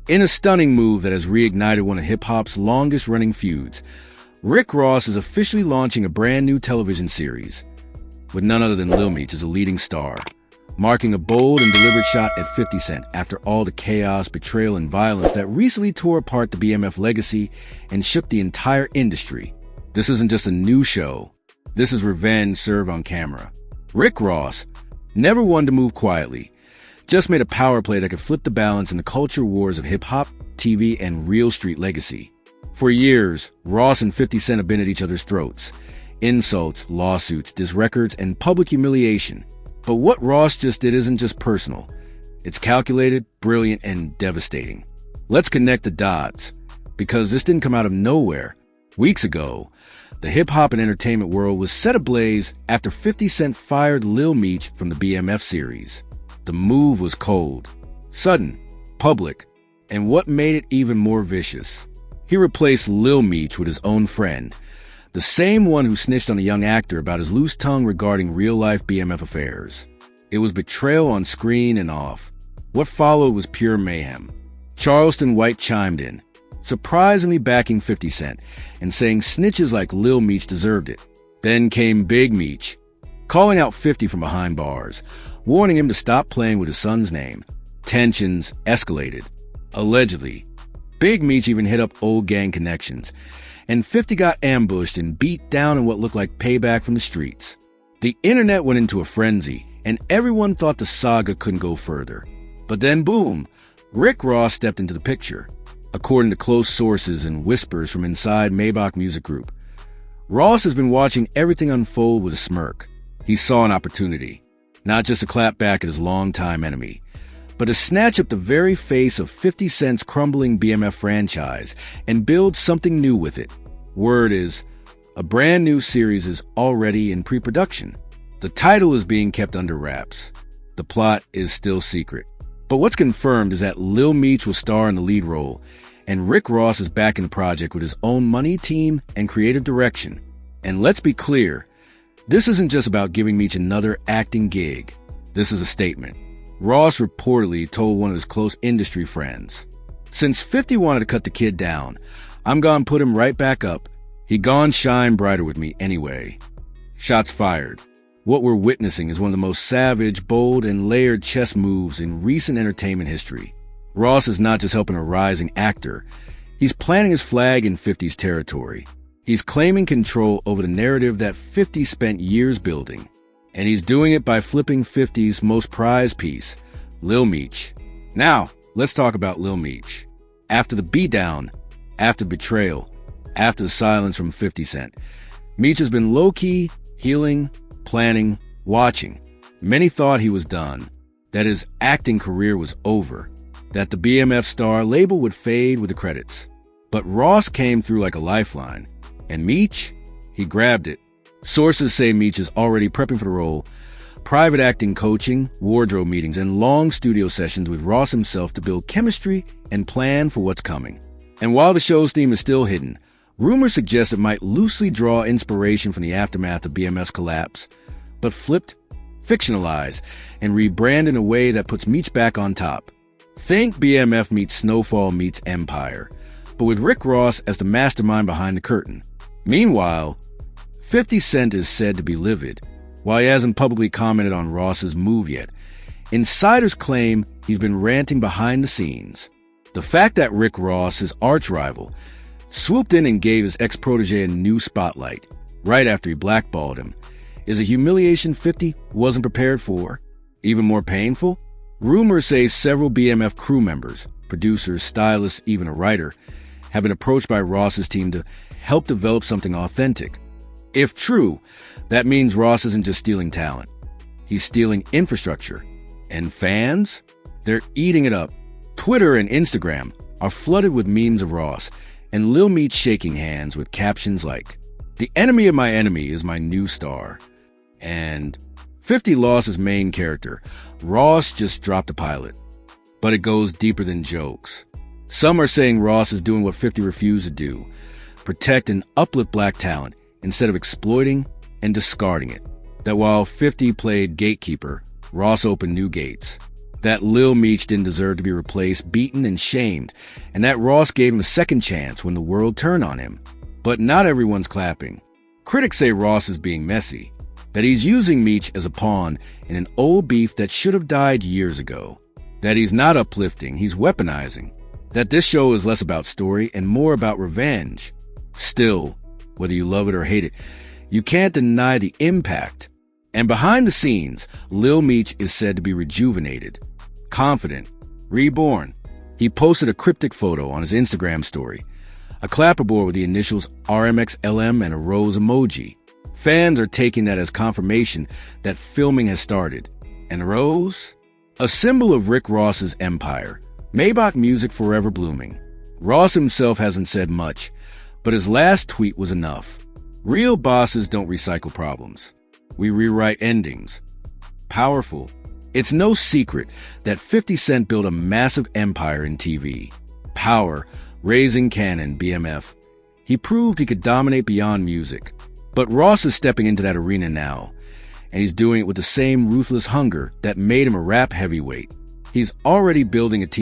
In a stunning move that has reignited one of hip-hop's longest-running feuds, Rick Ross is officially launching a brand new television series, with none other than Lil Meech as a leading star, marking a bold and deliberate shot at 50 Cent after all the chaos, betrayal, and violence that recently tore apart the BMF legacy and shook the entire industry. This isn't just a new show. This is revenge served on camera. Rick Ross, never one to move quietly, just made a power play that could flip the balance in the culture wars of hip-hop, TV, and real street legacy. For years, Ross and 50 Cent have been at each other's throats. Insults, lawsuits, diss records, and public humiliation. But what Ross just did isn't just personal. It's calculated, brilliant, and devastating. Let's connect the dots, because this didn't come out of nowhere. Weeks ago, the hip-hop and entertainment world was set ablaze after 50 Cent fired Lil Meech from the BMF series. The move was cold, sudden, public, and what made it even more vicious, he replaced Lil Meech with his own friend, the same one who snitched on a young actor about his loose tongue regarding real-life BMF affairs. It was betrayal on screen and off. What followed was pure mayhem. Charleston White chimed in, surprisingly backing 50 Cent and saying snitches like Lil Meech deserved it. Then came Big Meech, calling out 50 from behind bars, warning him to stop playing with his son's name. Tensions escalated. Allegedly, Big Meech even hit up old gang connections, and 50 got ambushed and beat down in what looked like payback from the streets. The internet went into a frenzy, and everyone thought the saga couldn't go further. But then boom, Rick Ross stepped into the picture. According to close sources and whispers from inside Maybach Music Group, Ross has been watching everything unfold with a smirk. He saw an opportunity, not just to clap back at his longtime enemy, but to snatch up the very face of 50 Cent's crumbling BMF franchise and build something new with it. Word is, a brand new series is already in pre-production. The title is being kept under wraps. The plot is still secret. But what's confirmed is that Lil Meech will star in the lead role, and Rick Ross is back in the project with his own money, team, and creative direction. And let's be clear, this isn't just about giving Meech another acting gig. This is a statement. Ross reportedly told one of his close industry friends, "Since 50 wanted to cut the kid down, I'm gonna put him right back up. He gone shine brighter with me anyway." Shots fired. What we're witnessing is one of the most savage, bold, and layered chess moves in recent entertainment history. Ross is not just helping a rising actor. He's planting his flag in 50's territory. He's claiming control over the narrative that 50 spent years building. And he's doing it by flipping 50's most prized piece, Lil Meech. Now, let's talk about Lil Meech. After the beatdown, after betrayal, after the silence from 50 Cent, Meech has been low-key, healing, planning, watching. Many thought he was done, that his acting career was over, that the BMF star label would fade with the credits. But Ross came through like a lifeline. And Meech, he grabbed it. Sources say Meech is already prepping for the role, private acting coaching, wardrobe meetings, and long studio sessions with Ross himself to build chemistry and plan for what's coming. And while the show's theme is still hidden, rumors suggest it might loosely draw inspiration from the aftermath of BMF's collapse, but flipped, fictionalized, and rebranded in a way that puts Meech back on top. Think BMF meets Snowfall meets Empire, but with Rick Ross as the mastermind behind the curtain. Meanwhile, 50 Cent is said to be livid. While he hasn't publicly commented on Ross's move yet, insiders claim he's been ranting behind the scenes. The fact that Rick Ross, his arch-rival, swooped in and gave his ex-protege a new spotlight right after he blackballed him is a humiliation 50 wasn't prepared for. Even more painful, rumors say several BMF crew members, producers, stylists, even a writer, have been approached by Ross's team to help develop something authentic. If true, that means Ross isn't just stealing talent. He's stealing infrastructure. And fans? They're eating it up. Twitter and Instagram are flooded with memes of Ross and Lil Meech shaking hands with captions like, "The enemy of my enemy is my new star." And 50 lost his main character. Ross just dropped a pilot. But it goes deeper than jokes. Some are saying Ross is doing what 50 refused to do, protect and uplift black talent instead of exploiting and discarding it. That while 50 played gatekeeper, Ross opened new gates. that Lil Meech didn't deserve to be replaced, beaten, and shamed, and that Ross gave him a second chance when the world turned on him. But not everyone's clapping. Critics say Ross is being messy, that he's using Meech as a pawn in an old beef that should have died years ago, that he's not uplifting, he's weaponizing, that this show is less about story and more about revenge. Still, whether you love it or hate it, you can't deny the impact. And behind the scenes, Lil Meech is said to be rejuvenated, confident, reborn. He posted a cryptic photo on his Instagram story, a clapperboard with the initials RMXLM and a rose emoji. Fans are taking that as confirmation that filming has started. And the rose? A symbol of Rick Ross's empire. Maybach music forever blooming. Ross himself hasn't said much, but his last tweet was enough. Real bosses don't recycle problems. We rewrite endings. Powerful. It's no secret that 50 Cent built a massive empire in TV. Power, raising canon, BMF. He proved he could dominate beyond music. But Ross is stepping into that arena now, and he's doing it with the same ruthless hunger that made him a rap heavyweight. He's already building a team